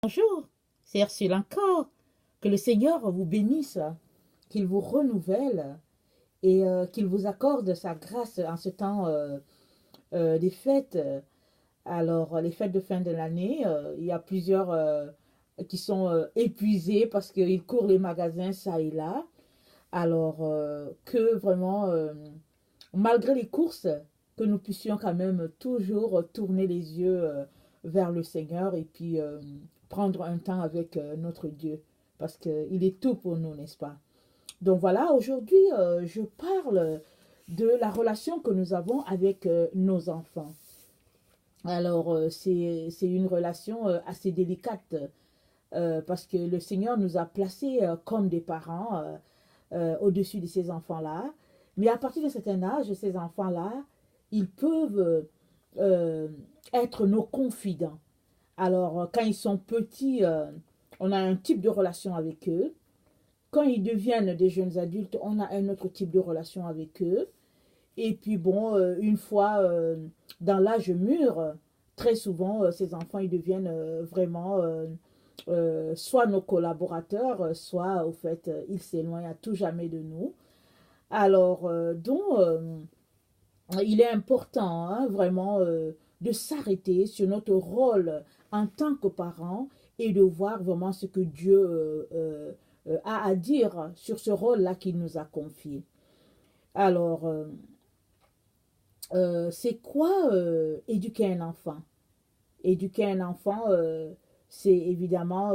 Bonjour, c'est Ursule encore. Que le Seigneur vous bénisse, qu'il vous renouvelle et qu'il vous accorde sa grâce en ce temps des fêtes. Alors, les fêtes de fin de l'année, il y a plusieurs qui sont épuisés parce qu'ils courent les magasins ça et là. Alors, que vraiment, malgré les courses, que nous puissions quand même toujours tourner les yeux vers le Seigneur et puis prendre un temps avec notre Dieu, parce qu'il est tout pour nous, n'est-ce pas? Donc voilà, aujourd'hui, je parle de la relation que nous avons avec nos enfants. Alors, c'est une relation assez délicate parce que le Seigneur nous a placés comme des parents au-dessus de ces enfants-là. Mais à partir d'un certain âge, ces enfants-là, ils peuvent euh, être nos confidents. Alors, quand ils sont petits, on a un type de relation avec eux. Quand ils deviennent des jeunes adultes, on a un autre type de relation avec eux. Et puis bon, une fois dans l'âge mûr, très souvent, ces enfants, ils deviennent vraiment soit nos collaborateurs, soit au fait, ils s'éloignent à tout jamais de nous. Alors, il est important hein, vraiment de s'arrêter sur notre rôle en tant que parents et de voir vraiment ce que Dieu a à dire sur ce rôle-là qu'il nous a confié. Alors, c'est quoi éduquer un enfant? Éduquer un enfant, c'est évidemment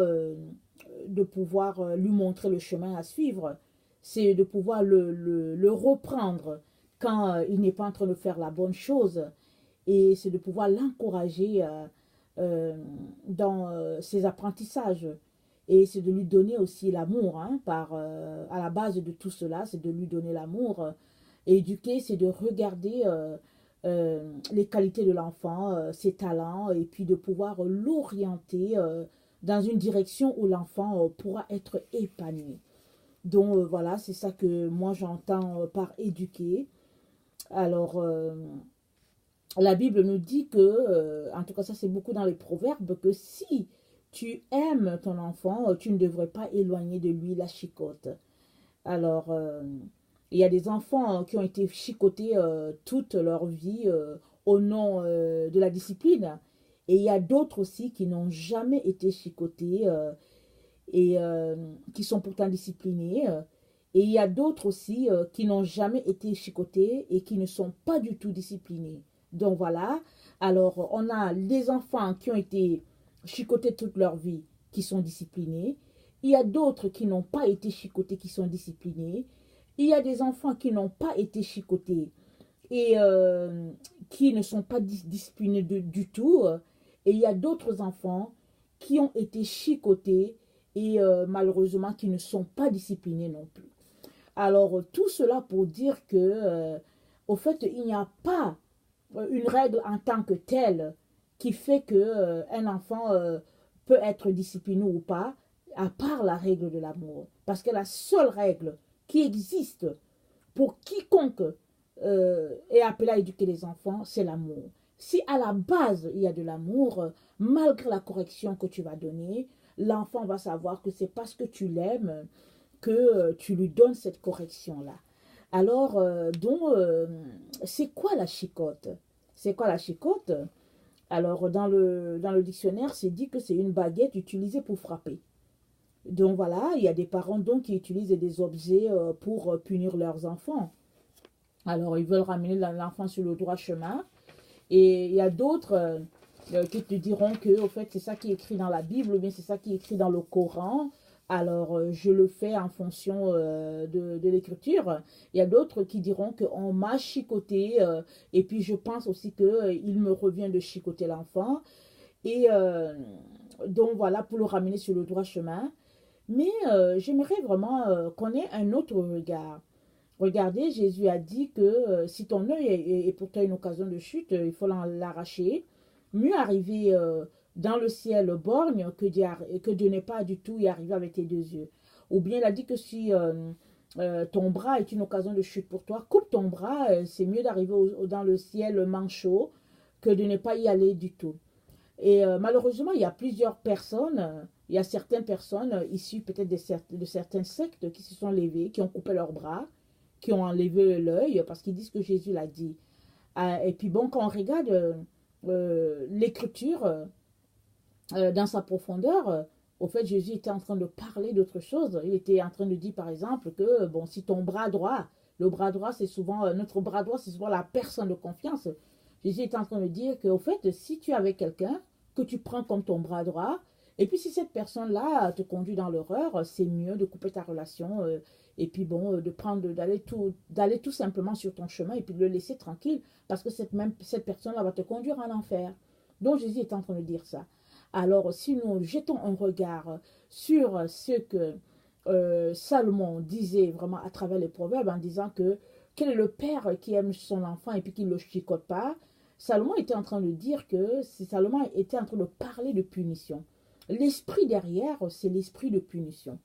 de pouvoir lui montrer le chemin à suivre. C'est de pouvoir le reprendre quand il n'est pas en train de faire la bonne chose. Et c'est de pouvoir l'encourager dans ses apprentissages. Et c'est de lui donner aussi l'amour. Hein, à la base de tout cela, c'est de lui donner l'amour. Éduquer, c'est de regarder les qualités de l'enfant, ses talents, et puis de pouvoir l'orienter dans une direction où l'enfant pourra être épanoui. Donc voilà, c'est ça que moi j'entends par éduquer. Alors, la Bible nous dit que, en tout cas ça c'est beaucoup dans les proverbes, que si tu aimes ton enfant, tu ne devrais pas éloigner de lui la chicotte. Alors, il y a des enfants qui ont été chicotés toute leur vie au nom de la discipline. Et il y a d'autres aussi qui n'ont jamais été chicotés et qui sont pourtant disciplinés. Et il y a d'autres aussi qui n'ont jamais été chicotés et qui ne sont pas du tout disciplinés. Donc voilà, alors on a les enfants qui ont été chicotés toute leur vie, qui sont disciplinés. Il y a d'autres qui n'ont pas été chicotés, qui sont disciplinés. Il y a des enfants qui n'ont pas été chicotés et qui ne sont pas disciplinés du tout. Et il y a d'autres enfants qui ont été chicotés et malheureusement qui ne sont pas disciplinés non plus. Alors tout cela pour dire que, au fait, il n'y a pas une règle en tant que telle qui fait que un enfant peut être discipliné ou pas, à part la règle de l'amour. Parce que la seule règle qui existe pour quiconque est appelé à éduquer les enfants, c'est l'amour. Si à la base il y a de l'amour, malgré la correction que tu vas donner, l'enfant va savoir que c'est parce que tu l'aimes que tu lui donnes cette correction-là. Alors, c'est quoi la chicotte? C'est quoi la chicotte? Alors, dans le dictionnaire, c'est dit que c'est une baguette utilisée pour frapper. Donc voilà, il y a des parents donc qui utilisent des objets pour punir leurs enfants. Alors, ils veulent ramener l'enfant sur le droit chemin. Et il y a d'autres qui te diront que, au fait, c'est ça qui est écrit dans la Bible, ou bien c'est ça qui est écrit dans le Coran. Alors, je le fais en fonction de l'écriture. Il y a d'autres qui diront qu'on m'a chicoté. Et puis, je pense aussi qu'il me revient de chicoter l'enfant. Et donc, voilà, pour le ramener sur le droit chemin. Mais j'aimerais vraiment qu'on ait un autre regard. Regardez, Jésus a dit que si ton œil est pour toi une occasion de chute, il faut l'arracher. Mieux arriver dans le ciel borgne que de ne pas du tout y arriver avec tes deux yeux. Ou bien il a dit que si ton bras est une occasion de chute pour toi, coupe ton bras, c'est mieux d'arriver dans le ciel manchot que de ne pas y aller du tout. Et malheureusement, il y a plusieurs personnes, il y a certaines personnes issues peut-être de certaines sectes qui se sont levées, qui ont coupé leurs bras, qui ont enlevé l'œil parce qu'ils disent que Jésus l'a dit. Et puis bon, quand on regarde l'écriture dans sa profondeur, au fait, Jésus était en train de parler d'autre chose. Il était en train de dire, par exemple, que bon, si ton bras droit, le bras droit, c'est souvent, notre bras droit, c'est souvent la personne de confiance. Jésus était en train de dire qu'au fait, si tu es avec quelqu'un que tu prends comme ton bras droit, et puis si cette personne-là te conduit dans l'horreur, c'est mieux de couper ta relation et puis bon, de prendre, d'aller tout simplement sur ton chemin et puis de le laisser tranquille parce que cette personne-là va te conduire en enfer. Donc Jésus est en train de dire ça. Alors, si nous jetons un regard sur ce que Salomon disait vraiment à travers les proverbes en disant que quel est le père qui aime son enfant et puis qui ne le chicote pas, Salomon était en train de dire que Salomon était en train de parler de punition. L'esprit derrière, c'est l'esprit de punition.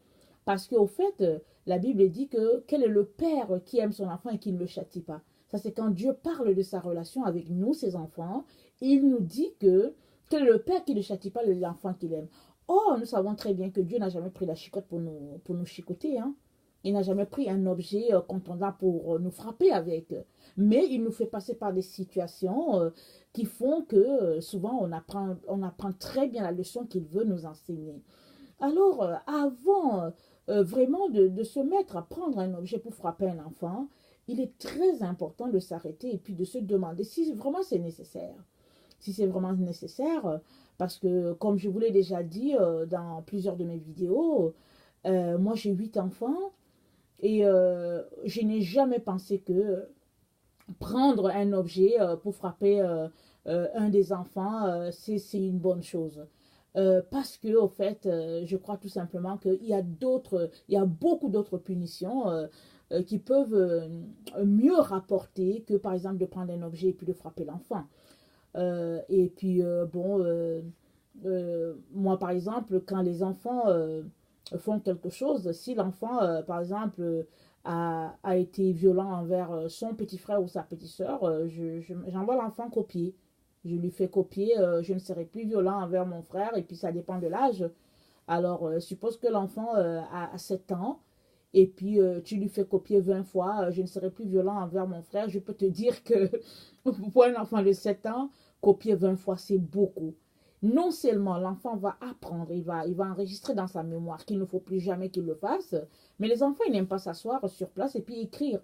Parce qu'au fait, la Bible dit que quel est le père qui aime son enfant et qui ne le châtie pas. Ça, c'est quand Dieu parle de sa relation avec nous, ses enfants, il nous dit que quel est le père qui ne châtie pas l'enfant qu'il aime. Or, nous savons très bien que Dieu n'a jamais pris la chicotte pour nous chicoter. Hein. Il n'a jamais pris un objet contondant pour nous frapper avec. Mais il nous fait passer par des situations qui font que souvent on apprend très bien la leçon qu'il veut nous enseigner. Alors, avant vraiment de se mettre à prendre un objet pour frapper un enfant, il est très important de s'arrêter et puis de se demander si vraiment c'est nécessaire. Si c'est vraiment nécessaire, parce que comme je vous l'ai déjà dit dans plusieurs de mes vidéos, moi j'ai 8 enfants et je n'ai jamais pensé que prendre un objet pour frapper un des enfants, c'est une bonne chose. Parce que, au fait, je crois tout simplement qu'il y a il y a beaucoup d'autres punitions qui peuvent mieux rapporter que, par exemple, de prendre un objet et puis de frapper l'enfant. Et puis, bon, moi, par exemple, quand les enfants font quelque chose, si l'enfant, par exemple, a été violent envers son petit frère ou sa petite soeur, j'envoie l'enfant copier. Je lui fais copier, je ne serai plus violent envers mon frère, et puis ça dépend de l'âge. Alors, suppose que l'enfant a 7 ans, et puis tu lui fais copier 20 fois, je ne serai plus violent envers mon frère. Je peux te dire que pour un enfant de 7 ans, copier 20 fois, c'est beaucoup. Non seulement l'enfant va apprendre, il va enregistrer dans sa mémoire qu'il ne faut plus jamais qu'il le fasse, mais les enfants, ils n'aiment pas s'asseoir sur place et puis écrire.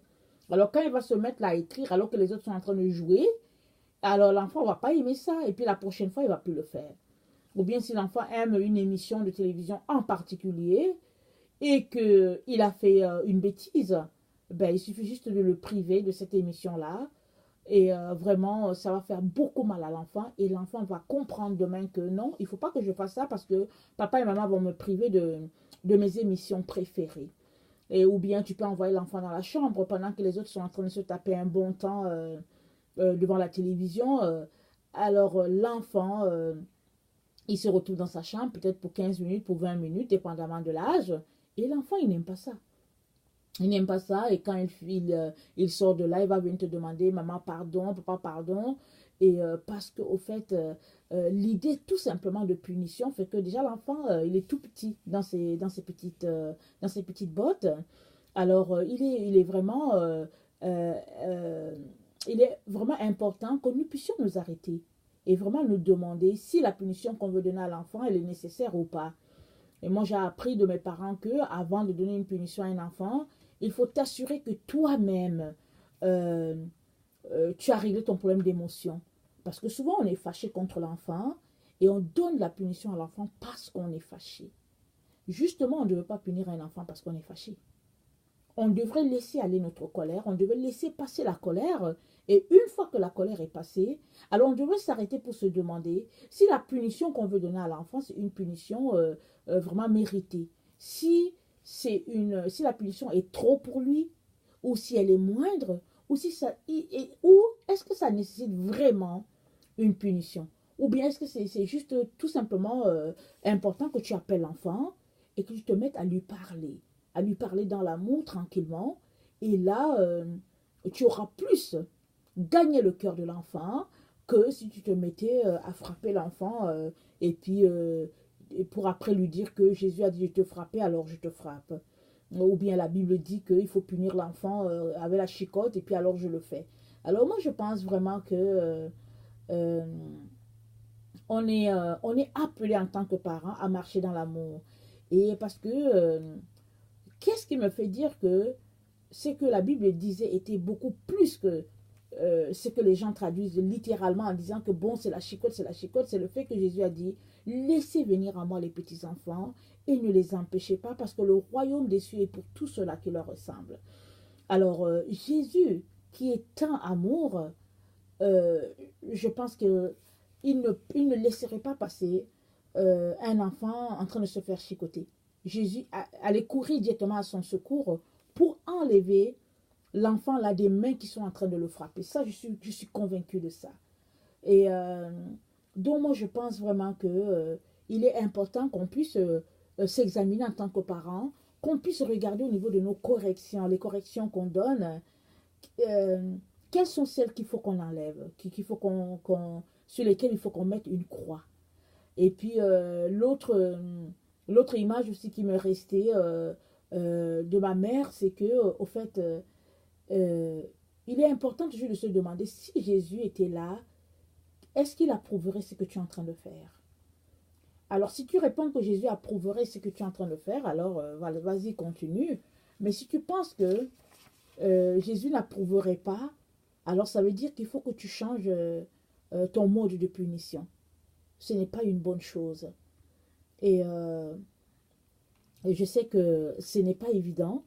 Alors, quand il va se mettre là à écrire alors que les autres sont en train de jouer, alors l'enfant ne va pas aimer ça et puis la prochaine fois, il ne va plus le faire. Ou bien si l'enfant aime une émission de télévision en particulier et qu'il a fait une bêtise, ben, il suffit juste de le priver de cette émission-là. Et vraiment, ça va faire beaucoup mal à l'enfant. Et l'enfant va comprendre demain que non, il ne faut pas que je fasse ça parce que papa et maman vont me priver de mes émissions préférées. Et, ou bien tu peux envoyer l'enfant dans la chambre pendant que les autres sont en train de se taper un bon temps devant la télévision. Alors l'enfant, il se retrouve dans sa chambre peut-être pour 15 minutes, pour 20 minutes, dépendamment de l'âge. Et l'enfant, il n'aime pas ça. Il n'aime pas ça et quand il sort de là, il va venir te demander maman pardon, papa pardon. Et parce qu'au fait, l'idée tout simplement de punition fait que déjà l'enfant, il est tout petit dans ses petites bottes. Alors il est vraiment, il est vraiment important que nous puissions nous arrêter et vraiment nous demander si la punition qu'on veut donner à l'enfant, elle est nécessaire ou pas. Et moi, j'ai appris de mes parents que avant de donner une punition à un enfant, il faut t'assurer que toi-même, euh, tu as réglé ton problème d'émotion. Parce que souvent, on est fâché contre l'enfant et on donne la punition à l'enfant parce qu'on est fâché. Justement, on ne devait pas punir un enfant parce qu'on est fâché. On devrait laisser aller notre colère, on devait laisser passer la colère. Et une fois que la colère est passée, alors on devrait s'arrêter pour se demander si la punition qu'on veut donner à l'enfant, c'est une punition vraiment méritée. Si la punition est trop pour lui, ou si elle est moindre, ou ou est-ce que ça nécessite vraiment une punition? Ou bien est-ce que c'est juste tout simplement important que tu appelles l'enfant et que tu te mettes à lui parler dans l'amour tranquillement, et là, tu auras plus gagné le cœur de l'enfant que si tu te mettais à frapper l'enfant et puis et pour après lui dire que Jésus a dit de te frapper, alors je te frappe. Ou bien la Bible dit qu'il faut punir l'enfant avec la chicotte et puis alors je le fais. Alors moi je pense vraiment que euh, on est appelé en tant que parents à marcher dans l'amour. Et parce que qu'est-ce qui me fait dire que ce que la Bible disait était beaucoup plus que ce que les gens traduisent littéralement en disant que bon, c'est la chicotte, c'est la chicotte, c'est le fait que Jésus a dit, laissez venir à moi les petits-enfants et ne les empêchez pas parce que le royaume des cieux est pour tout cela qui leur ressemble. Alors, Jésus, qui est tant amour, euh, je pense que il ne laisserait pas passer un enfant en train de se faire chicoter. Jésus allait courir directement à son secours pour enlever l'enfant là des mains qui sont en train de le frapper. Ça, je suis convaincue de ça. Et donc, moi, je pense vraiment que il est important qu'on puisse s'examiner en tant que parents, qu'on puisse regarder au niveau de nos corrections, les corrections qu'on donne, euh, quelles sont celles qu'il faut qu'on enlève, qu'il faut sur lesquelles il faut qu'on mette une croix. Et puis, l'autre image aussi qui me restait de ma mère, c'est que, au fait, euh, il est important toujours de se demander si Jésus était là, est-ce qu'il approuverait ce que tu es en train de faire? Alors, si tu réponds que Jésus approuverait ce que tu es en train de faire, alors vas-y, continue. Mais si tu penses que Jésus n'approuverait pas, alors ça veut dire qu'il faut que tu changes ton mode de punition. Ce n'est pas une bonne chose. Et, et je sais que ce n'est pas évident.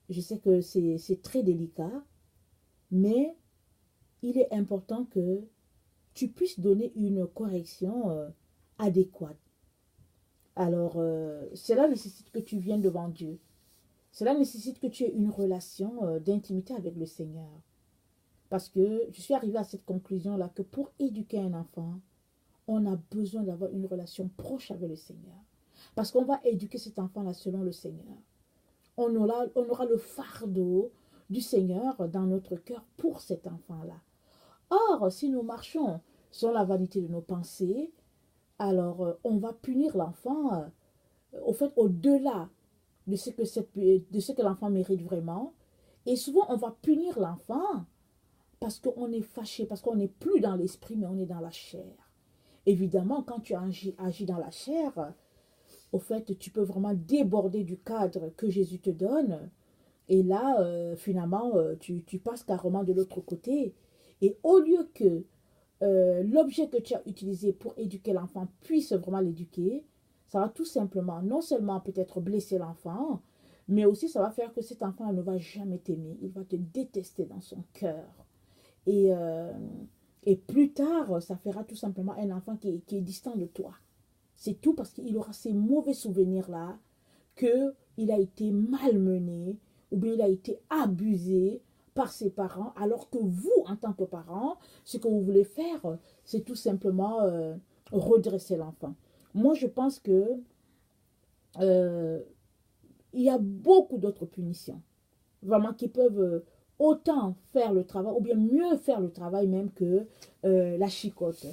Je sais que c'est très délicat. Mais il est important que tu puisses donner une correction adéquate. Alors, cela nécessite que tu viennes devant Dieu. Cela nécessite que tu aies une relation d'intimité avec le Seigneur. Parce que je suis arrivée à cette conclusion-là que pour éduquer un enfant, on a besoin d'avoir une relation proche avec le Seigneur. Parce qu'on va éduquer cet enfant-là selon le Seigneur. On aura le fardeau du Seigneur dans notre cœur pour cet enfant-là. Or, si nous marchons sur la vanité de nos pensées, alors on va punir l'enfant au fait au-delà de de ce que l'enfant mérite vraiment. Et souvent, on va punir l'enfant parce qu'on est fâché, parce qu'on n'est plus dans l'esprit, mais on est dans la chair. Évidemment, quand tu agis dans la chair, au fait, tu peux vraiment déborder du cadre que Jésus te donne. Et là, finalement, tu passes carrément de l'autre côté. Et au lieu que l'objet que tu as utilisé pour éduquer l'enfant puisse vraiment l'éduquer, ça va tout simplement, non seulement peut-être blesser l'enfant, mais aussi ça va faire que cet enfant ne va jamais t'aimer. Il va te détester dans son cœur. Et, euh, et plus tard, ça fera tout simplement un enfant qui est distant de toi. C'est tout parce qu'il aura ces mauvais souvenirs-là, qu'il a été malmené ou bien il a été abusé par ses parents, alors que vous, en tant que parents, ce que vous voulez faire, c'est tout simplement redresser l'enfant. Moi, je pense que euh, il y a beaucoup d'autres punitions, vraiment, qui peuvent autant faire le travail, ou bien mieux faire le travail même que la chicotte.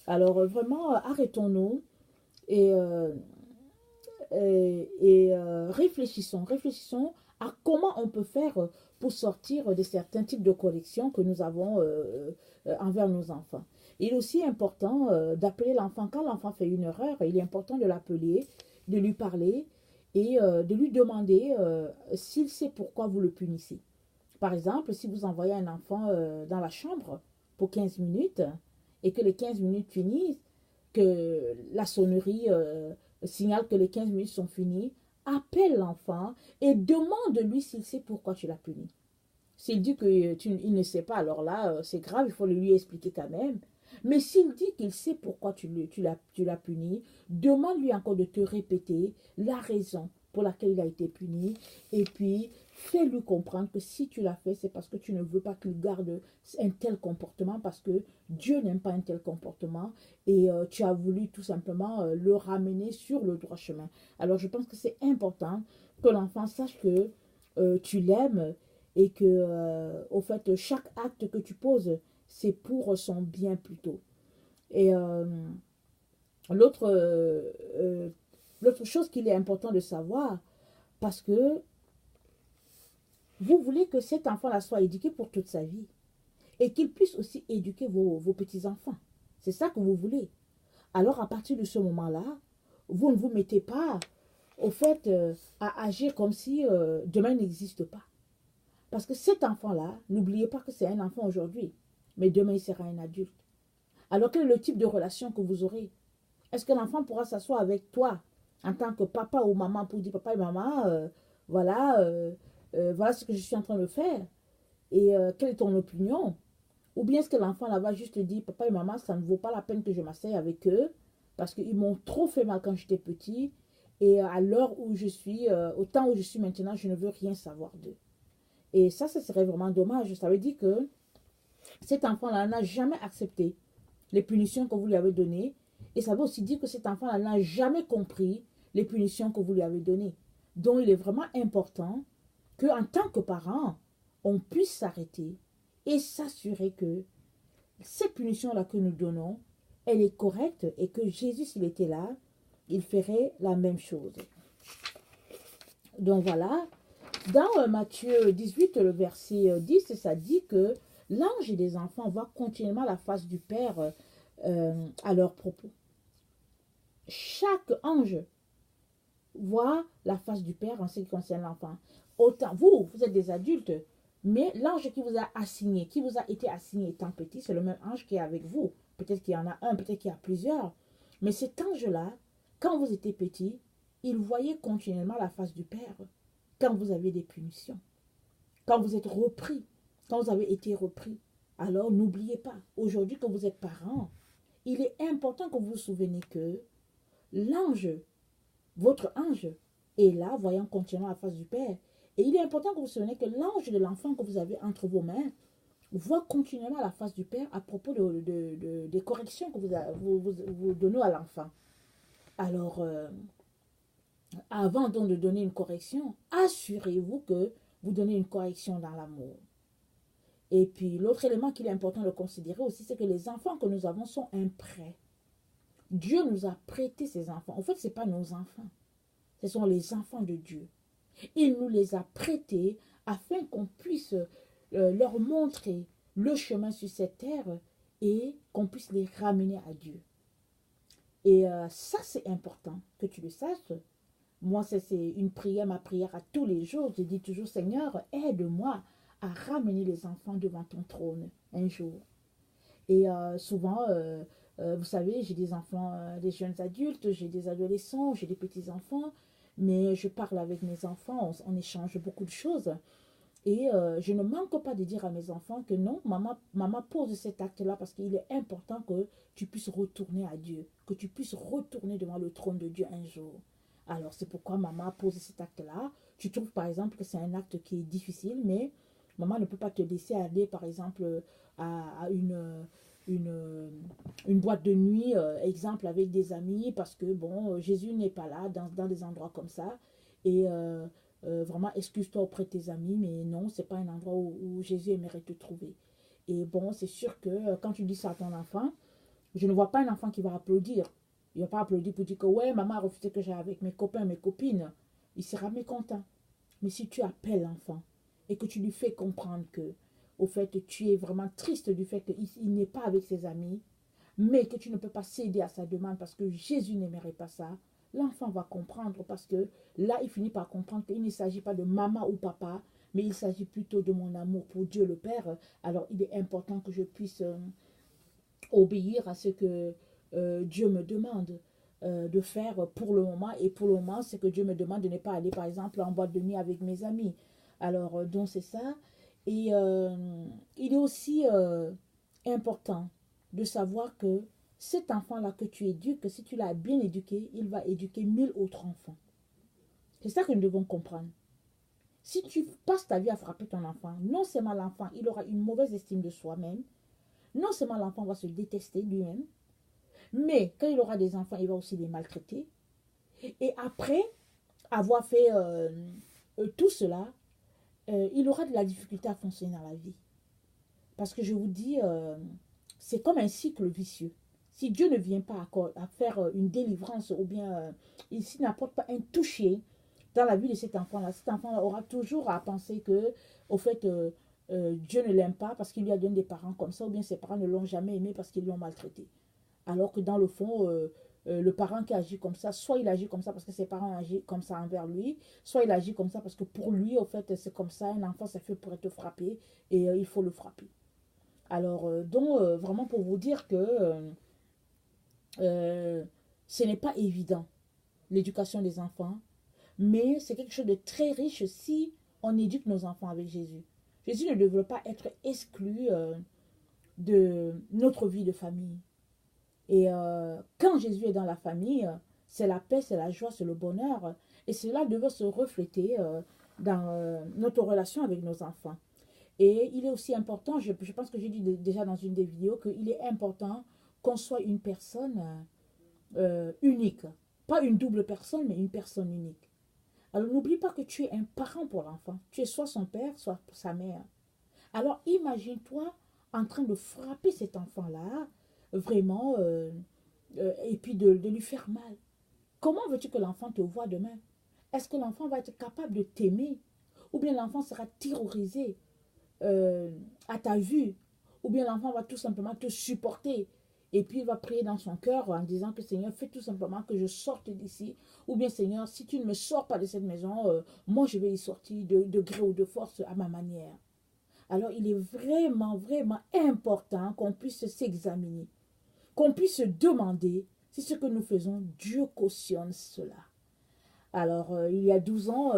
Alors, vraiment, arrêtons-nous et, réfléchissons à comment on peut faire pour sortir de certains types de corrections que nous avons envers nos enfants. Il est aussi important d'appeler l'enfant. Quand l'enfant fait une erreur, il est important de l'appeler, de lui parler et de lui demander s'il sait pourquoi vous le punissez. Par exemple, si vous envoyez un enfant dans la chambre pour 15 minutes et que les 15 minutes finissent, que la sonnerie signale que les 15 minutes sont finies, appelle l'enfant et demande-lui s'il sait pourquoi tu l'as puni. S'il dit qu'il ne sait pas, alors là, c'est grave, il faut le lui expliquer quand même. Mais s'il dit qu'il sait pourquoi tu l'as puni, demande-lui encore de te répéter la raison pour laquelle il a été puni. Et puis, fais-lui comprendre que si tu l'as fait, c'est parce que tu ne veux pas qu'il garde un tel comportement, parce que Dieu n'aime pas un tel comportement. Et tu as voulu tout simplement le ramener sur le droit chemin. Alors, je pense que c'est important que l'enfant sache que tu l'aimes et que, au fait, chaque acte que tu poses, c'est pour son bien plutôt. Et l'autre l'autre chose qu'il est important de savoir, parce que vous voulez que cet enfant-là soit éduqué pour toute sa vie et qu'il puisse aussi éduquer vos petits-enfants. C'est ça que vous voulez. Alors à partir de ce moment-là, vous ne vous mettez pas au fait à agir comme si demain n'existe pas. Parce que cet enfant-là, n'oubliez pas que c'est un enfant aujourd'hui, mais demain il sera un adulte. Alors quel est le type de relation que vous aurez? Est-ce que l'enfant pourra s'asseoir avec toi en tant que papa ou maman pour dire papa et maman, voilà, voilà ce que je suis en train de faire et quelle est ton opinion? Ou bien est-ce que l'enfant là va juste dire papa et maman, ça ne vaut pas la peine que je m'asseye avec eux parce qu'ils m'ont trop fait mal quand j'étais petit et à l'heure où je suis, au temps où je suis maintenant, je ne veux rien savoir d'eux. Et ça serait vraiment dommage. Ça veut dire que cet enfant-là n'a jamais accepté les punitions que vous lui avez données. Et ça veut aussi dire que cet enfant-là n'a jamais compris les punitions que vous lui avez données. Donc, il est vraiment important qu'en tant que parent, on puisse s'arrêter et s'assurer que cette punition-là que nous donnons, elle est correcte et que Jésus, s'il était là, il ferait la même chose. Donc voilà, dans Matthieu 18, le verset 10, ça dit que l'ange des enfants voit continuellement la face du Père à leur propos. Chaque ange voit la face du Père en ce qui concerne l'enfant. Autant vous êtes des adultes, mais l'ange qui vous a assigné, qui vous a été assigné étant petit, c'est le même ange qui est avec vous. Peut-être qu'il y en a un, peut-être qu'il y a plusieurs. Mais cet ange-là, quand vous étiez petit, il voyait continuellement la face du Père. Quand vous avez des punitions, quand vous êtes repris, quand vous avez été repris. Alors n'oubliez pas, aujourd'hui que vous êtes parents, il est important que vous vous souveniez que l'ange, votre ange, est là, voyant continuellement la face du Père. Et il est important que vous vous souveniez que l'ange de l'enfant que vous avez entre vos mains voit continuellement la face du Père à propos des corrections que vous donnez à l'enfant. Alors, avant donc de donner une correction, assurez-vous que vous donnez une correction dans l'amour. Et puis, l'autre élément qu'il est important de considérer aussi, c'est que les enfants que nous avons sont un prêt. Dieu nous a prêté ces enfants. En fait, ce n'est pas nos enfants. Ce sont les enfants de Dieu. Il nous les a prêtés afin qu'on puisse leur montrer le chemin sur cette terre et qu'on puisse les ramener à Dieu. Et ça, c'est important que tu le saches. Moi, c'est une prière, ma prière à tous les jours. Je dis toujours, Seigneur, aide-moi à ramener les enfants devant ton trône un jour. Et souvent, vous savez, j'ai des enfants, des jeunes adultes, j'ai des adolescents, j'ai des petits-enfants, mais je parle avec mes enfants, on échange beaucoup de choses. Et je ne manque pas de dire à mes enfants que non, maman pose cet acte-là parce qu'il est important que tu puisses retourner à Dieu, que tu puisses retourner devant le trône de Dieu un jour. Alors, c'est pourquoi maman pose cet acte-là. Tu trouves, par exemple, que c'est un acte qui est difficile, mais maman ne peut pas te laisser aller, par exemple, à une boîte de nuit, exemple, avec des amis, parce que, bon, Jésus n'est pas là dans des endroits comme ça. Et vraiment, excuse-toi auprès de tes amis, mais non, c'est pas un endroit où Jésus aimerait te trouver. Et bon, c'est sûr que quand tu dis ça à ton enfant, je ne vois pas un enfant qui va applaudir. Il ne va pas applaudir pour dire que ouais, maman a refusé que j'aille avec mes copains, mes copines. Il sera mécontent. Mais si tu appelles l'enfant et que tu lui fais comprendre que, au fait, tu es vraiment triste du fait qu'il n'est pas avec ses amis, mais que tu ne peux pas céder à sa demande parce que Jésus n'aimerait pas ça, l'enfant va comprendre parce que là, il finit par comprendre qu'il ne s'agit pas de maman ou papa, mais il s'agit plutôt de mon amour pour Dieu le Père. Alors, il est important que je puisse obéir à ce que Dieu me demande de faire pour le moment. Et pour le moment, c'est que Dieu me demande de ne pas aller, par exemple, en boîte de nuit avec mes amis. Alors, donc c'est ça. Et il est aussi important de savoir que cet enfant-là que tu éduques, si tu l'as bien éduqué, il va éduquer 1000 autres enfants. C'est ça que nous devons comprendre. Si tu passes ta vie à frapper ton enfant, non seulement l'enfant, il aura une mauvaise estime de soi-même, non seulement l'enfant va se détester lui-même, mais quand il aura des enfants, il va aussi les maltraiter. Et après avoir fait tout cela, il aura de la difficulté à fonctionner dans la vie. Parce que je vous dis, c'est comme un cycle vicieux. Si Dieu ne vient pas à faire une délivrance ou bien s'il n'apporte pas un toucher dans la vie de cet enfant-là aura toujours à penser que, au fait, Dieu ne l'aime pas parce qu'il lui a donné des parents comme ça, ou bien ses parents ne l'ont jamais aimé parce qu'ils l'ont maltraité. Alors que dans le fond, le parent qui agit comme ça, soit il agit comme ça parce que ses parents agissent comme ça envers lui, soit il agit comme ça parce que pour lui, au fait, c'est comme ça, un enfant, c'est fait pour être frappé et il faut le frapper. Alors, vraiment pour vous dire que euh, ce n'est pas évident, l'éducation des enfants, mais c'est quelque chose de très riche si on éduque nos enfants avec Jésus. Jésus ne devrait pas être exclu de notre vie de famille. Et quand Jésus est dans la famille, c'est la paix, c'est la joie, c'est le bonheur. Et cela devrait se refléter dans notre relation avec nos enfants. Et il est aussi important, je pense que j'ai dit déjà dans une des vidéos, qu'il est important qu'on soit une personne unique. Pas une double personne, mais une personne unique. Alors n'oublie pas que tu es un parent pour l'enfant. Tu es soit son père, soit sa mère. Alors imagine-toi en train de frapper cet enfant-là, vraiment, et puis de lui faire mal. Comment veux-tu que l'enfant te voie demain? Est-ce que l'enfant va être capable de t'aimer? Ou bien l'enfant sera terrorisé à ta vue? Ou bien l'enfant va tout simplement te supporter? Et puis il va prier dans son cœur en disant que Seigneur, fais tout simplement que je sorte d'ici. Ou bien Seigneur, si tu ne me sors pas de cette maison, moi je vais y sortir de gré ou de force à ma manière. Alors il est vraiment, vraiment important qu'on puisse s'examiner, qu'on puisse se demander si ce que nous faisons, Dieu cautionne cela. Alors, il y a 12 ans,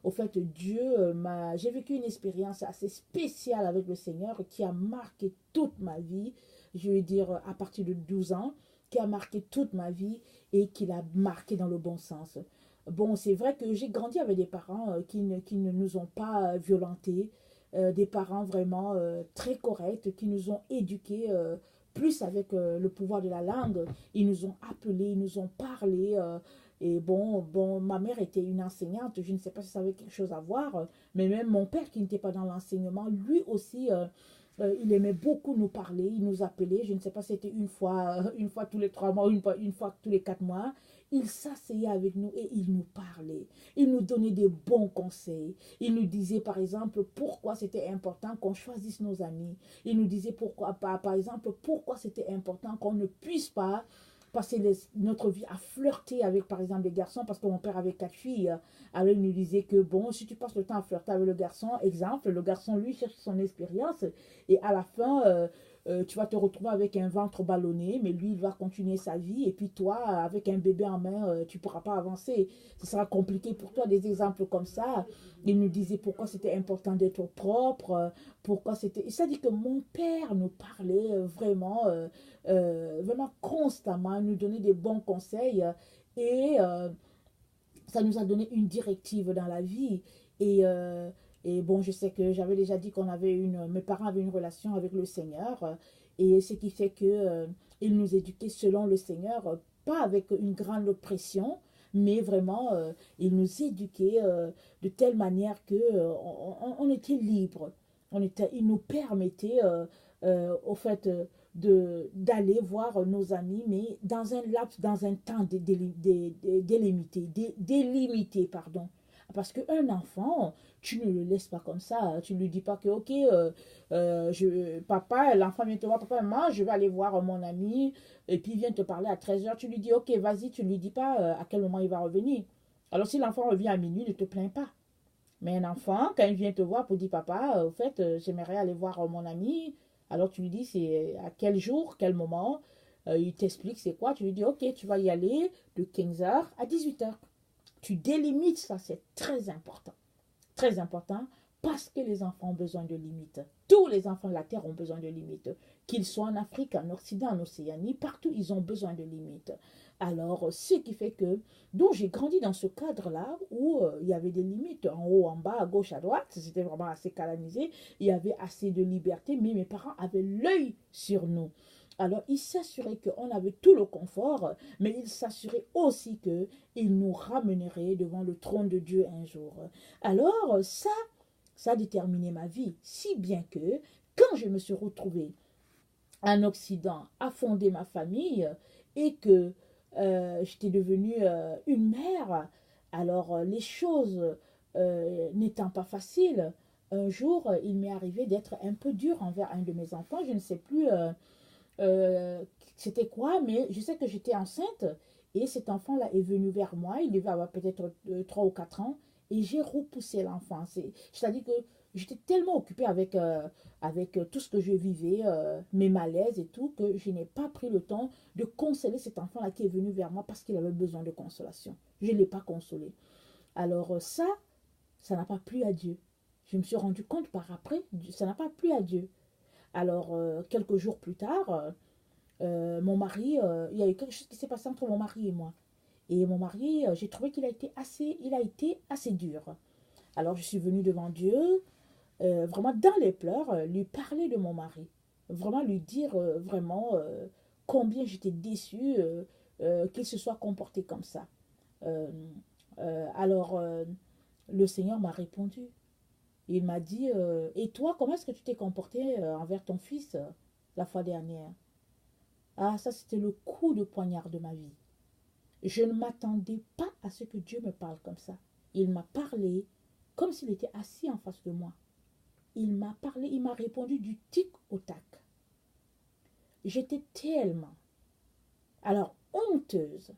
au fait, j'ai vécu une expérience assez spéciale avec le Seigneur qui a marqué toute ma vie, je veux dire à partir de 12 ans, qui a marqué toute ma vie et qui l'a marqué dans le bon sens. Bon, c'est vrai que j'ai grandi avec des parents qui ne nous ont pas violentés, des parents vraiment très corrects, qui nous ont éduqués plus avec le pouvoir de la langue. Ils nous ont appelés, ils nous ont parlé. Et bon, ma mère était une enseignante, je ne sais pas si ça avait quelque chose à voir, mais même mon père qui n'était pas dans l'enseignement, lui aussi, il aimait beaucoup nous parler, il nous appelait, je ne sais pas si c'était une fois tous les 3 mois, une fois tous les 4 mois. Il s'asseyait avec nous et il nous parlait. Il nous donnait des bons conseils. Il nous disait, par exemple, pourquoi c'était important qu'on choisisse nos amis. Il nous disait, par exemple, pourquoi c'était important qu'on ne puisse pas passer notre vie à flirter avec, par exemple, les garçons, parce que mon père avait 4 filles. Alors, il nous disait que, bon, si tu passes le temps à flirter avec le garçon, exemple, le garçon, lui, cherche son expérience, et à la fin, tu vas te retrouver avec un ventre ballonné, mais lui, il va continuer sa vie, et puis toi, avec un bébé en main, tu ne pourras pas avancer. Ce sera compliqué pour toi, des exemples comme ça. Il nous disait pourquoi c'était important d'être propre, pourquoi c'était... Et ça dit que mon père nous parlait vraiment constamment, nous donnait des bons conseils, et ça nous a donné une directive dans la vie. Et... et bon, je sais que j'avais déjà dit mes parents avaient une relation avec le Seigneur, et ce qui fait que ils nous éduquaient selon le Seigneur, pas avec une grande pression, mais vraiment, ils nous éduquaient de telle manière que on était libre. Ils nous permettaient, au fait, d'aller voir nos amis, mais dans un temps délimité, pardon. Parce qu'un enfant, tu ne le laisses pas comme ça. Tu ne lui dis pas que, ok, papa, l'enfant vient te voir, papa, maman, je vais aller voir mon ami, et puis il vient te parler à 13h. Tu lui dis, ok, vas-y, tu ne lui dis pas à quel moment il va revenir. Alors si l'enfant revient à minuit, ne te plains pas. Mais un enfant, quand il vient te voir pour dire, papa, au fait, j'aimerais aller voir mon ami, alors tu lui dis, c'est à quel jour, quel moment, il t'explique c'est quoi, tu lui dis, ok, tu vas y aller de 15h à 18h. Tu délimites ça, c'est très important. Très important parce que les enfants ont besoin de limites. Tous les enfants de la Terre ont besoin de limites. Qu'ils soient en Afrique, en Occident, en Océanie, partout, ils ont besoin de limites. Alors, ce qui fait que, donc j'ai grandi dans ce cadre-là où il y avait des limites, en haut, en bas, à gauche, à droite, c'était vraiment assez canalisé, il y avait assez de liberté, mais mes parents avaient l'œil sur nous. Alors, ils s'assuraient qu'on avait tout le confort, mais ils s'assuraient aussi qu'ils nous ramèneraient devant le trône de Dieu un jour. Alors, ça a déterminé ma vie, si bien que quand je me suis retrouvée en Occident à fonder ma famille et que j'étais devenue une mère, alors les choses n'étant pas faciles, un jour, il m'est arrivé d'être un peu dure envers un de mes enfants. Je ne sais plus euh, c'était quoi, mais je sais que j'étais enceinte et cet enfant-là est venu vers moi. Il devait avoir peut-être 3 ou 4 ans et j'ai repoussé l'enfant. C'est-à-dire que j'étais tellement occupée avec tout ce que je vivais, mes malaises et tout, que je n'ai pas pris le temps de consoler cet enfant-là qui est venu vers moi parce qu'il avait besoin de consolation. Je ne l'ai pas consolé. Alors ça n'a pas plu à Dieu. Je me suis rendu compte par après, ça n'a pas plu à Dieu. Alors, quelques jours plus tard, mon mari, il y a eu quelque chose qui s'est passé entre mon mari et moi. Et mon mari, j'ai trouvé il a été assez dur. Alors, je suis venue devant Dieu, vraiment dans les pleurs, lui parler de mon mari. Vraiment lui dire vraiment combien j'étais déçue qu'il se soit comporté comme ça. Euh, alors, le Seigneur m'a répondu. Il m'a dit, et toi, comment est-ce que tu t'es comporté envers ton fils la fois dernière? Ah, ça, c'était le coup de poignard de ma vie. Je ne m'attendais pas à ce que Dieu me parle comme ça. Il m'a parlé comme s'il était assis en face de moi. Il m'a parlé, il m'a répondu du tic au tac. J'étais tellement, alors, honteuse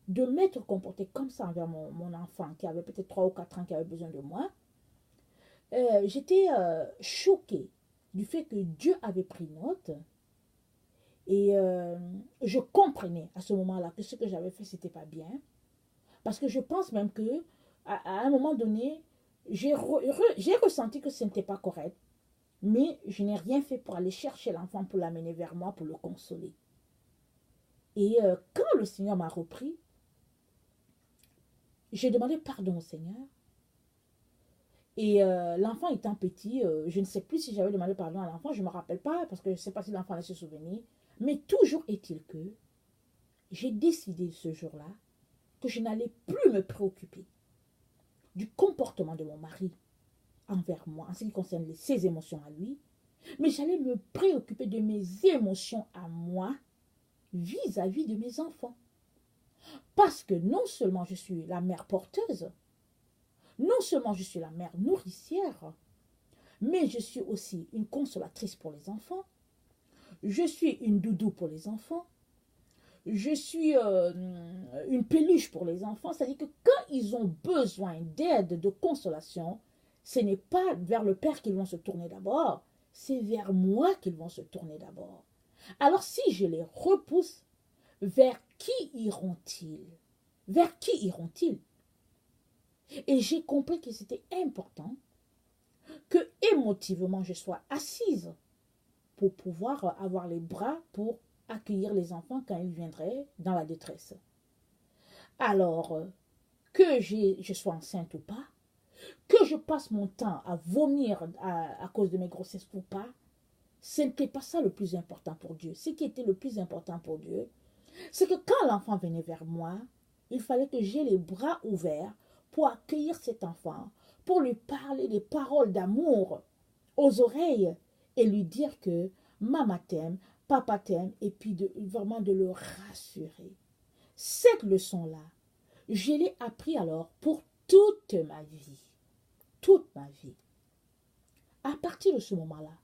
de m'être comportée comme ça envers mon enfant qui avait peut-être 3 ou 4 ans, qui avait besoin de moi. J'étais choquée du fait que Dieu avait pris note et je comprenais à ce moment-là que ce que j'avais fait, c'était pas bien. Parce que je pense même que à un moment donné, j'ai ressenti que ce n'était pas correct, mais je n'ai rien fait pour aller chercher l'enfant, pour l'amener vers moi, pour le consoler. Et quand le Seigneur m'a repris, j'ai demandé pardon au Seigneur. Et l'enfant étant petit, je ne sais plus si j'avais demandé pardon à l'enfant, je ne me rappelle pas, parce que je ne sais pas si l'enfant allait se souvenir. Mais toujours est-il que j'ai décidé ce jour-là que je n'allais plus me préoccuper du comportement de mon mari envers moi, en ce qui concerne ses émotions à lui, mais j'allais me préoccuper de mes émotions à moi vis-à-vis de mes enfants. Parce que non seulement je suis la mère porteuse, non seulement je suis la mère nourricière, mais je suis aussi une consolatrice pour les enfants, je suis une doudou pour les enfants, je suis une peluche pour les enfants. C'est-à-dire que quand ils ont besoin d'aide, de consolation, ce n'est pas vers le Père qu'ils vont se tourner d'abord, c'est vers moi qu'ils vont se tourner d'abord. Alors si je les repousse, vers qui iront-ils? Vers qui iront-ils? Et j'ai compris que c'était important que émotivement je sois assise pour pouvoir avoir les bras pour accueillir les enfants quand ils viendraient dans la détresse. Alors, que je sois enceinte ou pas, que je passe mon temps à vomir à cause de mes grossesses ou pas, ce n'était pas ça le plus important pour Dieu. Ce qui était le plus important pour Dieu, c'est que quand l'enfant venait vers moi, il fallait que j'aie les bras ouverts pour accueillir cet enfant, pour lui parler des paroles d'amour aux oreilles et lui dire que maman t'aime, papa t'aime, et puis vraiment de le rassurer. Cette leçon-là, je l'ai appris alors pour toute ma vie. Toute ma vie. À partir de ce moment-là,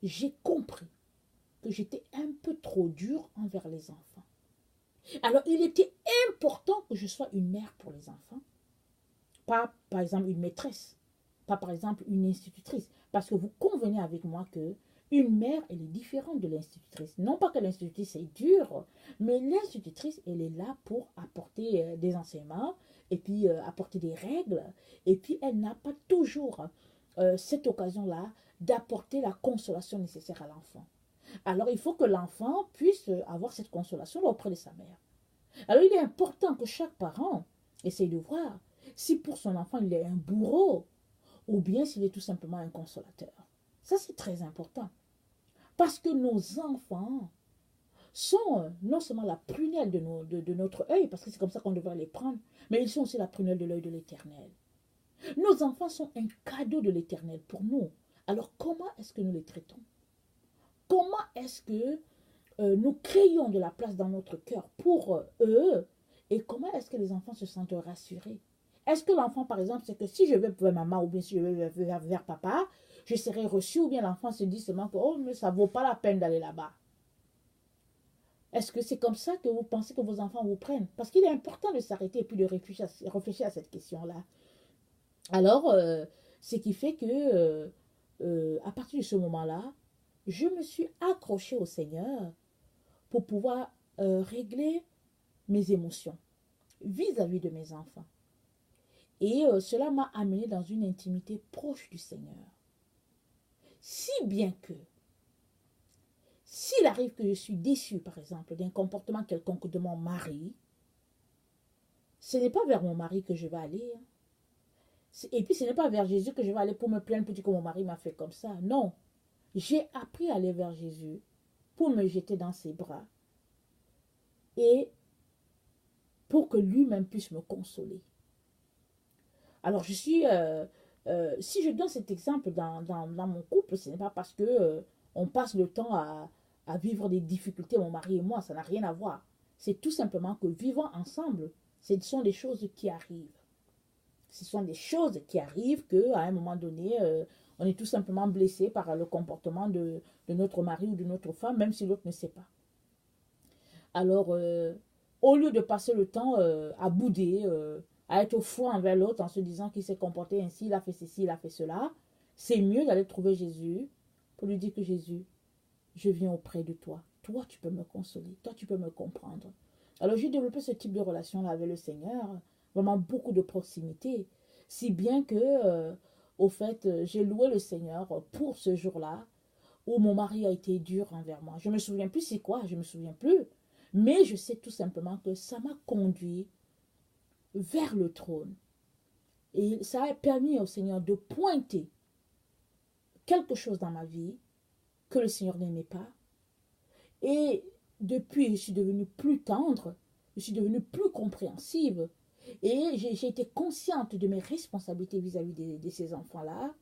j'ai compris que j'étais un peu trop dure envers les enfants. Alors, il était important que je sois une mère pour les enfants. Pas, par exemple, une maîtresse. Pas, par exemple, une institutrice. Parce que vous convenez avec moi que une mère, elle est différente de l'institutrice. Non pas que l'institutrice est dure, mais l'institutrice, elle est là pour apporter des enseignements et puis apporter des règles. Et puis, elle n'a pas toujours cette occasion-là d'apporter la consolation nécessaire à l'enfant. Alors, il faut que l'enfant puisse avoir cette consolation auprès de sa mère. Alors, il est important que chaque parent essaye de voir si pour son enfant, il est un bourreau ou bien s'il est tout simplement un consolateur. Ça, c'est très important. Parce que nos enfants sont non seulement la prunelle de notre œil, parce que c'est comme ça qu'on devrait les prendre, mais ils sont aussi la prunelle de l'œil de l'Éternel. Nos enfants sont un cadeau de l'Éternel pour nous. Alors, comment est-ce que nous les traitons? Comment est-ce que nous créons de la place dans notre cœur pour eux? Et comment est-ce que les enfants se sentent rassurés? Est-ce que l'enfant, par exemple, c'est que si je vais vers maman ou bien si je vais vers papa, je serai reçu, ou bien l'enfant se dit seulement que oh, mais ça ne vaut pas la peine d'aller là-bas? Est-ce que c'est comme ça que vous pensez que vos enfants vous prennent? Parce qu'il est important de s'arrêter et puis de réfléchir à cette question-là. Alors, ce qui fait que, à partir de ce moment-là, je me suis accrochée au Seigneur pour pouvoir régler mes émotions vis-à-vis de mes enfants. Et cela m'a amené dans une intimité proche du Seigneur. Si bien que, s'il arrive que je suis déçue, par exemple, d'un comportement quelconque de mon mari, ce n'est pas vers mon mari que je vais aller. Et puis, ce n'est pas vers Jésus que je vais aller pour me plaindre, pour dire que mon mari m'a fait comme ça. Non. J'ai appris à aller vers Jésus pour me jeter dans ses bras et pour que lui-même puisse me consoler. Alors, si je donne cet exemple dans mon couple, ce n'est pas parce que on passe le temps à vivre des difficultés, mon mari et moi, ça n'a rien à voir. C'est tout simplement que vivant ensemble, ce sont des choses qui arrivent. Ce sont des choses qui arrivent qu'à un moment donné, on est tout simplement blessé par le comportement de notre mari ou de notre femme, même si l'autre ne sait pas. Alors, au lieu de passer le temps à bouder, à être froid envers l'autre en se disant qu'il s'est comporté ainsi, il a fait ceci, il a fait cela, c'est mieux d'aller trouver Jésus pour lui dire que Jésus, je viens auprès de toi. Toi, tu peux me consoler. Toi, tu peux me comprendre. Alors, j'ai développé ce type de relation-là avec le Seigneur. Vraiment beaucoup de proximité. Si bien que, au fait, j'ai loué le Seigneur pour ce jour-là où mon mari a été dur envers moi. Je ne me souviens plus c'est quoi, je ne me souviens plus. Mais je sais tout simplement que ça m'a conduit vers le trône. Et ça a permis au Seigneur de pointer quelque chose dans ma vie que le Seigneur n'aimait pas. Et depuis, je suis devenue plus tendre, je suis devenue plus compréhensive. Et j'ai été consciente de mes responsabilités vis-à-vis de ces enfants-là.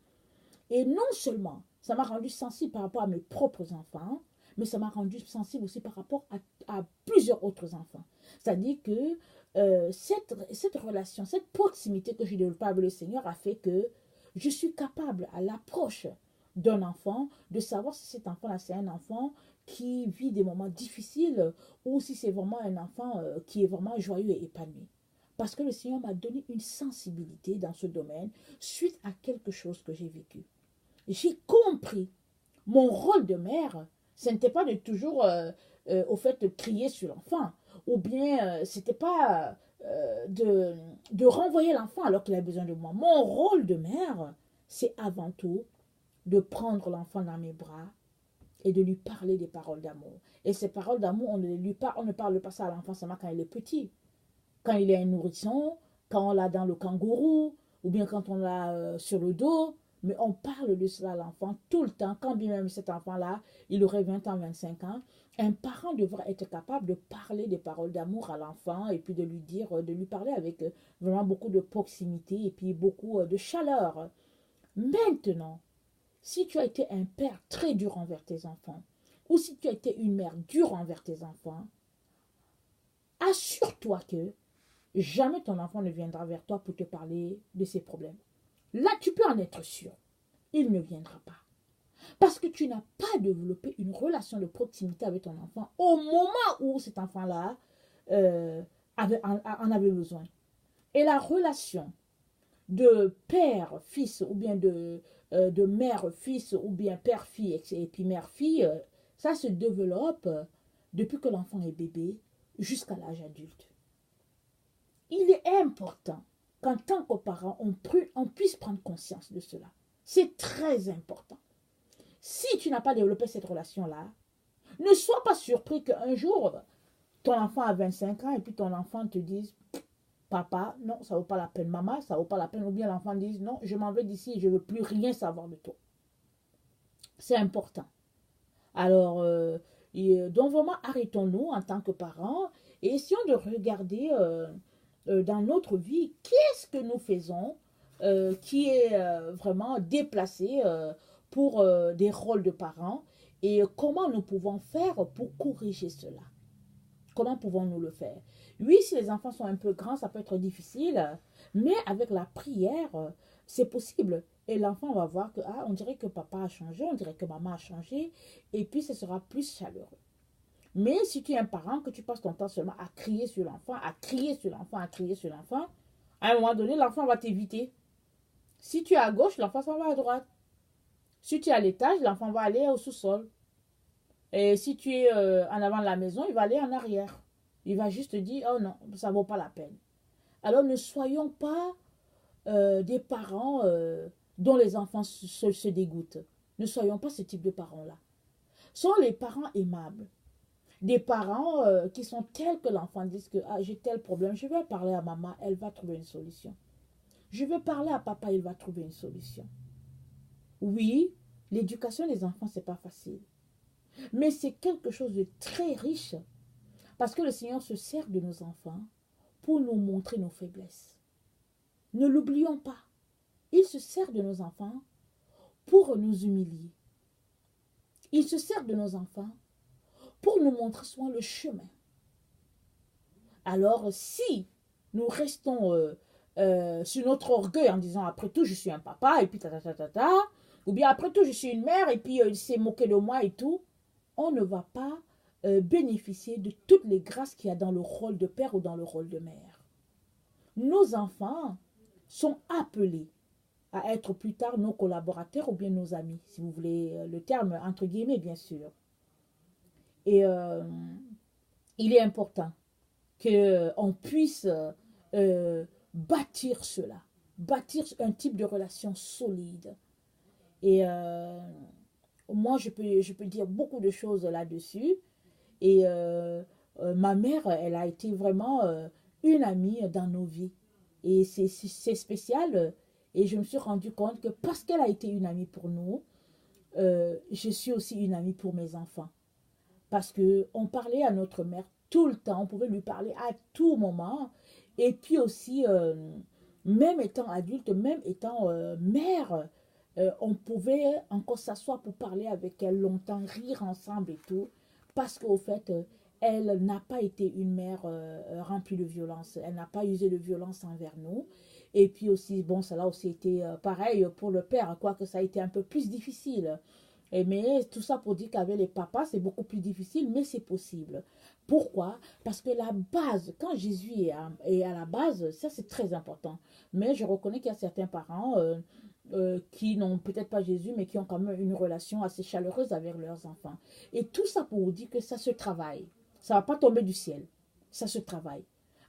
Et non seulement, ça m'a rendue sensible par rapport à mes propres enfants, mais ça m'a rendue sensible aussi par rapport à plusieurs autres enfants. C'est-à-dire que cette relation, cette proximité que j'ai développée avec le Seigneur a fait que je suis capable, à l'approche d'un enfant, de savoir si cet enfant-là, c'est un enfant qui vit des moments difficiles ou si c'est vraiment un enfant qui est vraiment joyeux et épanoui. Parce que le Seigneur m'a donné une sensibilité dans ce domaine suite à quelque chose que j'ai vécu. J'ai compris mon rôle de mère, ce n'était pas de toujours, au fait, de crier sur l'enfant, ou bien ce n'était pas de renvoyer l'enfant alors qu'il a besoin de moi. Mon rôle de mère, c'est avant tout de prendre l'enfant dans mes bras et de lui parler des paroles d'amour. Et ces paroles d'amour, on ne parle pas ça à l'enfant seulement quand il est petit. Quand il est un nourrisson, quand on l'a dans le kangourou, ou bien quand on l'a sur le dos, mais on parle de cela à l'enfant tout le temps, quand bien même cet enfant-là, il aurait 20 ans, 25 ans. Un parent devrait être capable de parler des paroles d'amour à l'enfant et puis de lui dire, de lui parler avec vraiment beaucoup de proximité et puis beaucoup de chaleur. Maintenant, si tu as été un père très dur envers tes enfants, ou si tu as été une mère dure envers tes enfants, assure-toi que jamais ton enfant ne viendra vers toi pour te parler de ses problèmes. Là, tu peux en être sûr. Il ne viendra pas. Parce que tu n'as pas développé une relation de proximité avec ton enfant au moment où cet enfant-là en avait besoin. Et la relation de père-fils ou bien de mère-fils ou bien père-fille et puis mère-fille, ça se développe depuis que l'enfant est bébé jusqu'à l'âge adulte. Il est important qu'en tant que parent, on puisse prendre conscience de cela. C'est très important. Si tu n'as pas développé cette relation-là, ne sois pas surpris qu'un jour, ton enfant a 25 ans et puis ton enfant te dise « Papa, non, ça ne vaut pas la peine. Maman, ça ne vaut pas la peine. » Ou bien l'enfant dise « Non, je m'en vais d'ici, je ne veux plus rien savoir de toi. » C'est important. Alors, donc vraiment, arrêtons-nous en tant que parents et essayons de regarder dans notre vie, qu'est-ce que nous faisons qui est vraiment déplacé pour des rôles de parents et comment nous pouvons faire pour corriger cela. Comment pouvons-nous le faire? Oui, si les enfants sont un peu grands, ça peut être difficile, mais avec la prière, c'est possible. Et l'enfant va voir que, ah, on dirait que papa a changé, on dirait que maman a changé, et puis ce sera plus chaleureux. Mais si tu es un parent, que tu passes ton temps seulement à crier sur l'enfant, à crier sur l'enfant, à crier sur l'enfant, à un moment donné, l'enfant va t'éviter. Si tu es à gauche, l'enfant s'en va à droite. Si tu es à l'étage, l'enfant va aller au sous-sol. Et si tu es en avant de la maison, il va aller en arrière. Il va juste dire, oh non, ça ne vaut pas la peine. Alors ne soyons pas des parents dont les enfants se dégoûtent. Ne soyons pas ce type de parents-là. Sont les parents aimables. Des parents qui sont tels que l'enfant dit que ah, j'ai tel problème, je vais parler à maman, elle va trouver une solution. Je vais parler à papa, il va trouver une solution. Oui, l'éducation des enfants, c'est pas facile. Mais c'est quelque chose de très riche parce que le Seigneur se sert de nos enfants pour nous montrer nos faiblesses. Ne l'oublions pas. Il se sert de nos enfants pour nous humilier. Il se sert de nos enfants pour nous montrer souvent le chemin. Alors, si nous restons sur notre orgueil en disant après tout, je suis un papa et puis ou bien après tout, je suis une mère et puis il s'est moqué de moi et tout, on ne va pas bénéficier de toutes les grâces qu'il y a dans le rôle de père ou dans le rôle de mère. Nos enfants sont appelés à être plus tard nos collaborateurs ou bien nos amis, si vous voulez le terme entre guillemets, bien sûr. Et il est important qu'on puisse bâtir cela, bâtir un type de relation solide. Et moi, je peux dire beaucoup de choses là-dessus. Et ma mère, elle a été vraiment une amie dans nos vies. Et c'est spécial. Et je me suis rendu compte que parce qu'elle a été une amie pour nous, je suis aussi une amie pour mes enfants. Parce qu'on parlait à notre mère tout le temps, on pouvait lui parler à tout moment. Et puis aussi, même étant adulte, même étant mère, on pouvait encore s'asseoir pour parler avec elle longtemps, rire ensemble et tout. Parce qu'au fait, elle n'a pas été une mère remplie de violence. Elle n'a pas usé de violence envers nous. Et puis aussi, bon, ça a aussi été pareil pour le père, quoique ça a été un peu plus difficile. Mais tout ça pour dire qu'avec les papas, c'est beaucoup plus difficile, mais c'est possible. Pourquoi? Parce que la base, quand Jésus est à la base, ça c'est très important. Mais je reconnais qu'il y a certains parents qui n'ont peut-être pas Jésus, mais qui ont quand même une relation assez chaleureuse avec leurs enfants. Et tout ça pour vous dire que ça se travaille. Ça ne va pas tomber du ciel. Ça se travaille.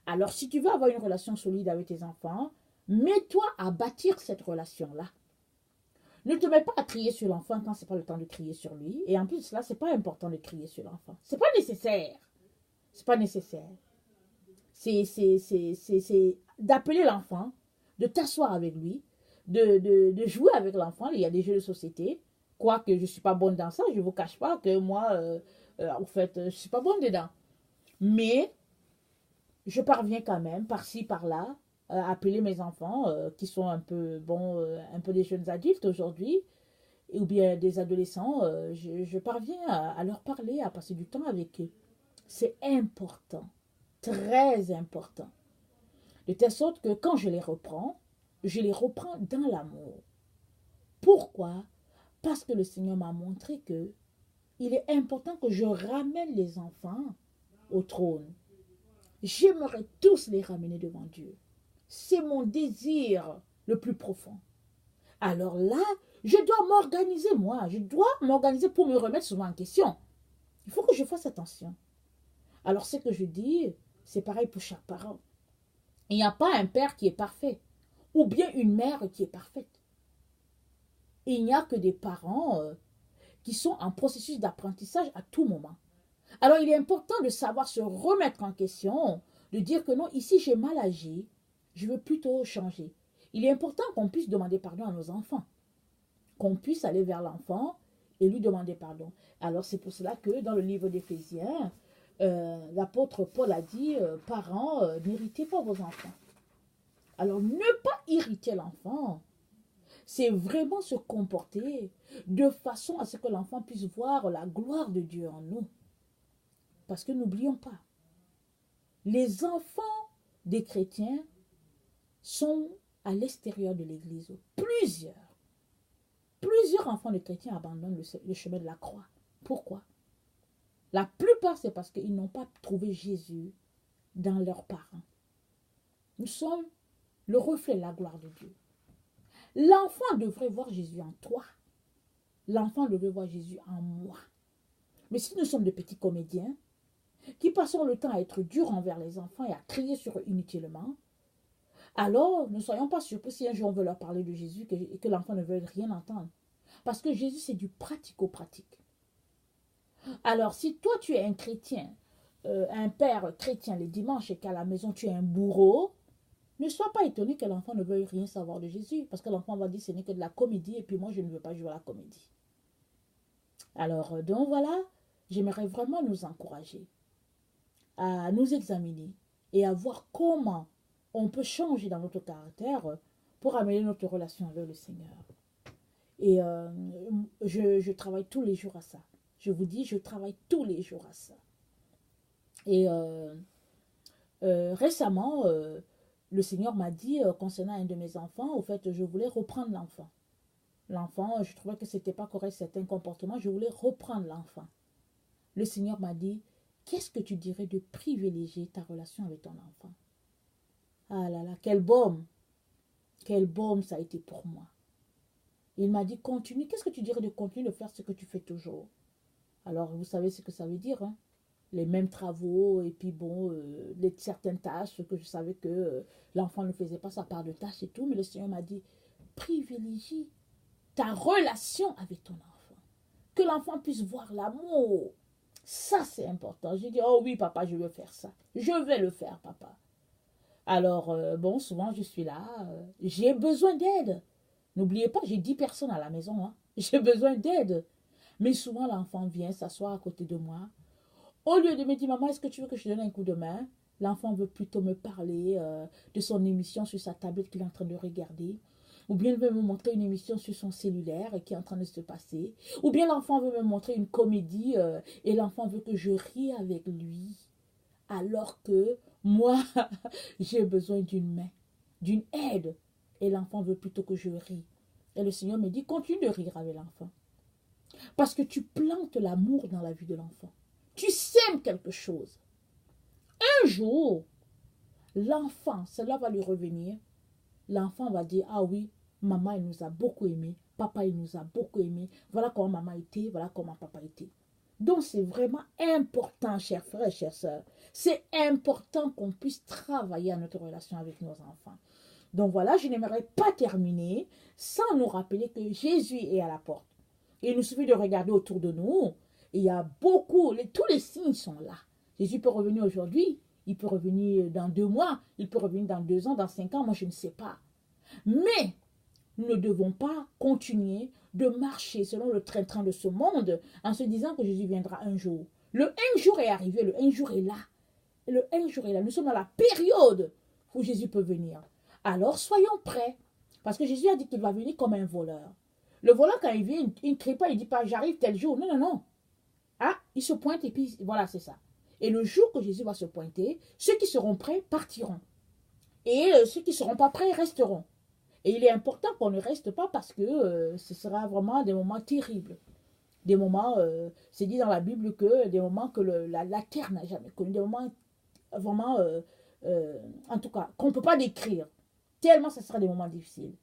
Alors, si tu veux avoir une relation solide avec tes enfants, mets-toi à bâtir cette relation-là. Ne te mets pas à crier sur l'enfant quand ce n'est pas le temps de crier sur lui. Et en plus de cela, ce n'est pas important de crier sur l'enfant. Ce n'est pas nécessaire. C'est pas nécessaire. C'est d'appeler l'enfant, de t'asseoir avec lui, de jouer avec l'enfant. Il y a des jeux de société. Quoique je ne suis pas bonne dans ça, je ne vous cache pas que moi, en fait, je ne suis pas bonne dedans. Mais je parviens quand même, par-ci, par-là, à appeler mes enfants, qui sont un peu, bon, un peu des jeunes adultes aujourd'hui, ou bien des adolescents, je parviens à leur parler, à passer du temps avec eux. C'est important, très important. De telle sorte que quand je les reprends dans l'amour. Pourquoi? Parce que le Seigneur m'a montré que il est important que je ramène les enfants au trône. J'aimerais tous les ramener devant Dieu. C'est mon désir le plus profond. Alors là, je dois m'organiser, moi. Je dois m'organiser pour me remettre souvent en question. Il faut que je fasse attention. Alors, ce que je dis, c'est pareil pour chaque parent. Il n'y a pas un père qui est parfait, ou bien une mère qui est parfaite. Il n'y a que des parents qui sont en processus d'apprentissage à tout moment. Alors, il est important de savoir se remettre en question, de dire que non, ici j'ai mal agi, je veux plutôt changer. Il est important qu'on puisse demander pardon à nos enfants, qu'on puisse aller vers l'enfant et lui demander pardon. Alors, c'est pour cela que dans le livre d'Éphésiens, l'apôtre Paul a dit, parents, n'irritez pas vos enfants. Alors, ne pas irriter l'enfant, c'est vraiment se comporter de façon à ce que l'enfant puisse voir la gloire de Dieu en nous. Parce que n'oublions pas, les enfants des chrétiens sont à l'extérieur de l'Église. Plusieurs enfants de chrétiens abandonnent le chemin de la croix. Pourquoi? La plupart, c'est parce qu'ils n'ont pas trouvé Jésus dans leurs parents. Nous sommes le reflet de la gloire de Dieu. L'enfant devrait voir Jésus en toi. L'enfant devrait voir Jésus en moi. Mais si nous sommes de petits comédiens qui passons le temps à être durs envers les enfants et à crier sur eux inutilement, alors ne soyons pas surpris si un jour on veut leur parler de Jésus et que l'enfant ne veut rien entendre. Parce que Jésus, c'est du pratico-pratique. Alors, si toi, tu es un chrétien, un père chrétien les dimanches et qu'à la maison, tu es un bourreau, ne sois pas étonné que l'enfant ne veuille rien savoir de Jésus. Parce que l'enfant va dire, ce n'est que de la comédie et puis moi, je ne veux pas jouer à la comédie. Alors, donc voilà, j'aimerais vraiment nous encourager à nous examiner et à voir comment on peut changer dans notre caractère pour améliorer notre relation avec le Seigneur. Et je travaille tous les jours à ça. Je vous dis, je travaille tous les jours à ça. Et récemment, le Seigneur m'a dit, concernant un de mes enfants, au fait, je voulais reprendre l'enfant. L'enfant, je trouvais que ce n'était pas correct, certains comportements, je voulais reprendre l'enfant. Le Seigneur m'a dit, qu'est-ce que tu dirais de privilégier ta relation avec ton enfant? Ah là là, quel baume ça a été pour moi. Il m'a dit, continue, qu'est-ce que tu dirais de continuer de faire ce que tu fais toujours? Alors, vous savez ce que ça veut dire, hein? Les mêmes travaux, et puis bon, certaines tâches que je savais que l'enfant ne faisait pas sa part de tâches et tout, mais le Seigneur m'a dit, privilégie ta relation avec ton enfant. Que l'enfant puisse voir l'amour. Ça, c'est important. J'ai dit, oh oui, papa, je veux faire ça. Je vais le faire, papa. Alors, bon, souvent, je suis là. J'ai besoin d'aide. N'oubliez pas, j'ai 10 personnes à la maison. Hein. J'ai besoin d'aide. Mais souvent, l'enfant vient s'asseoir à côté de moi. Au lieu de me dire, maman, est-ce que tu veux que je te donne un coup de main? L'enfant veut plutôt me parler de son émission sur sa tablette qu'il est en train de regarder. Ou bien il veut me montrer une émission sur son cellulaire qui est en train de se passer. Ou bien l'enfant veut me montrer une comédie et l'enfant veut que je rie avec lui. Alors que moi, j'ai besoin d'une main, d'une aide. Et l'enfant veut plutôt que je rie. Et le Seigneur me dit, continue de rire avec l'enfant. Parce que tu plantes l'amour dans la vie de l'enfant. Tu sèmes quelque chose. Un jour, l'enfant, cela va lui revenir. L'enfant va dire, ah oui, maman, elle nous a beaucoup aimés. Papa, il nous a beaucoup aimés. Voilà comment maman était, voilà comment papa était. Donc, c'est vraiment important, chers frères et chères sœurs. C'est important qu'on puisse travailler à notre relation avec nos enfants. Donc voilà, je n'aimerais pas terminer sans nous rappeler que Jésus est à la porte. Il nous suffit de regarder autour de nous. Il y a beaucoup, tous les signes sont là. Jésus peut revenir aujourd'hui, il peut revenir dans 2 mois, il peut revenir dans 2 ans, dans 5 ans, moi je ne sais pas. Mais nous ne devons pas continuer de marcher selon le train-train de ce monde en se disant que Jésus viendra un jour. Le un jour est arrivé, le un jour est là. Le un jour est là. Nous sommes dans la période où Jésus peut venir. Alors soyons prêts. Parce que Jésus a dit qu'il va venir comme un voleur. Le voleur, quand il vient, il ne crie pas, il ne dit pas j'arrive tel jour. Non, non, non. Ah, il se pointe et puis voilà, c'est ça. Et le jour que Jésus va se pointer, ceux qui seront prêts partiront. Et ceux qui ne seront pas prêts resteront. Et il est important qu'on ne reste pas parce que ce sera vraiment des moments terribles. Des moments, c'est dit dans la Bible que des moments que la terre n'a jamais connu. Des moments vraiment, en tout cas, qu'on ne peut pas décrire. Tellement ce sera des moments difficiles.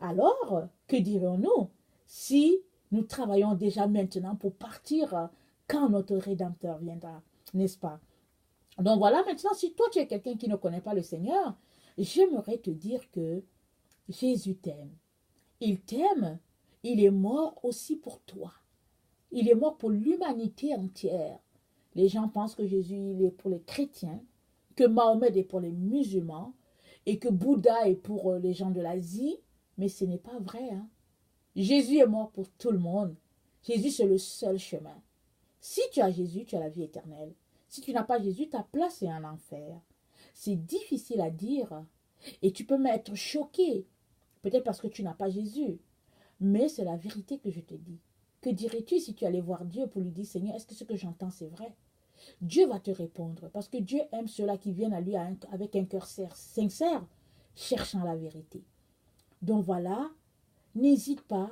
Alors, que dirions-nous si nous travaillons déjà maintenant pour partir quand notre Rédempteur viendra, n'est-ce pas? Donc voilà, maintenant, si toi tu es quelqu'un qui ne connaît pas le Seigneur, j'aimerais te dire que Jésus t'aime. Il t'aime, il est mort aussi pour toi. Il est mort pour l'humanité entière. Les gens pensent que Jésus il est pour les chrétiens, que Mahomet est pour les musulmans et que Bouddha est pour les gens de l'Asie, mais ce n'est pas vrai. Hein? Jésus est mort pour tout le monde. Jésus, c'est le seul chemin. Si tu as Jésus, tu as la vie éternelle. Si tu n'as pas Jésus, ta place est en enfer. C'est difficile à dire et tu peux m'être choqué. Peut-être parce que tu n'as pas Jésus. Mais c'est la vérité que je te dis. Que dirais-tu si tu allais voir Dieu pour lui dire, Seigneur, est-ce que ce que j'entends, c'est vrai? Dieu va te répondre parce que Dieu aime ceux-là qui viennent à lui avec un cœur sincère, cherchant la vérité. Donc voilà, n'hésite pas,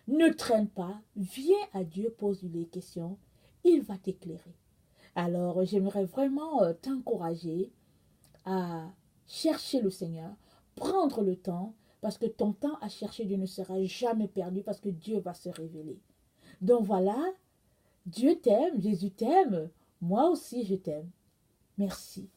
ne traîne pas, viens à Dieu, pose-lui les questions, il va t'éclairer. Alors, j'aimerais vraiment t'encourager à chercher le Seigneur, prendre le temps, parce que ton temps à chercher Dieu ne sera jamais perdu, parce que Dieu va se révéler. Donc voilà, Dieu t'aime, Jésus t'aime, moi aussi je t'aime. Merci.